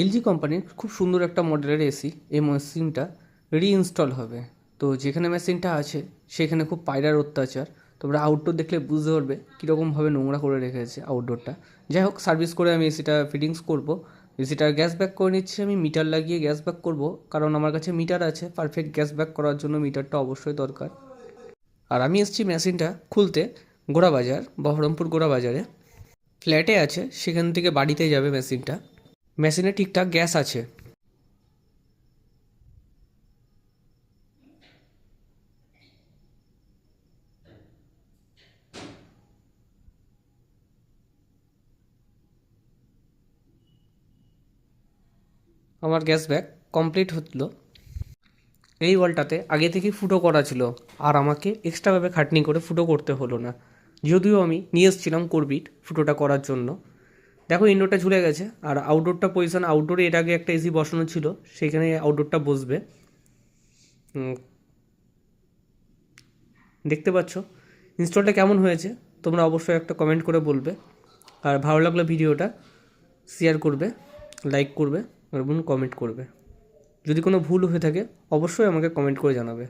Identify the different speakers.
Speaker 1: LG কোম্পানির খুব সুন্দর একটা মডেলের এসি। এই মেশিনটা রিইনস্টল হবে। তো যেখানে মেশিনটা আছে সেখানে খুব পায়রার অত্যাচার। তোমরা আউটডোর দেখলে বুঝতে পারবে কীরকমভাবে নোংরা করে রেখেছে আউটডোরটা। যাই হোক, সার্ভিস করে আমি এসিটা ফিটিংস করব। এসিটার গ্যাস ব্যাক করে নিচ্ছি, আমি মিটার লাগিয়ে গ্যাস ব্যাক করব, কারণ আমার কাছে মিটার আছে। পারফেক্ট গ্যাস ব্যাক করার জন্য মিটারটা অবশ্যই দরকার। আর আমি এসেছি মেশিনটা খুলতে গোড়াবাজার, বহরমপুর গোড়াবাজারে। ফ্ল্যাটে আছে, সেখান থেকে বাড়িতে যাবে মেশিনটা। মেশিনে ঠিকঠাক গ্যাস আছে। আমার গ্যাস ব্যাক কমপ্লিট হলো। এই ওয়ালটাতে আগে থেকেই ফুটো করা ছিল, আর আমাকে এক্সট্রাভাবে খাটনি করে ফুটো করতে হলো না। যদিও আমি নিয়ে এসেছিলাম করবিট ফুটোটা করার জন্য। দেখো, ইনডোরটা ঝুলে গেছে, আর আউটডোরটা পজিশন, আউটডোরে এর আগে একটা এসি বসানো ছিল, সেখানে আউটডোরটা বসবে। দেখতে পাচ্ছ ইনস্টলটা কেমন হয়েছে, তোমরা অবশ্যই একটা কমেন্ট করে বলবে। আর ভালো লাগলে ভিডিওটা শেয়ার করবে, লাইক করবে এবং কমেন্ট করবে। যদি কোনো ভুল হয়ে থাকে অবশ্যই আমাকে কমেন্ট করে জানাবে।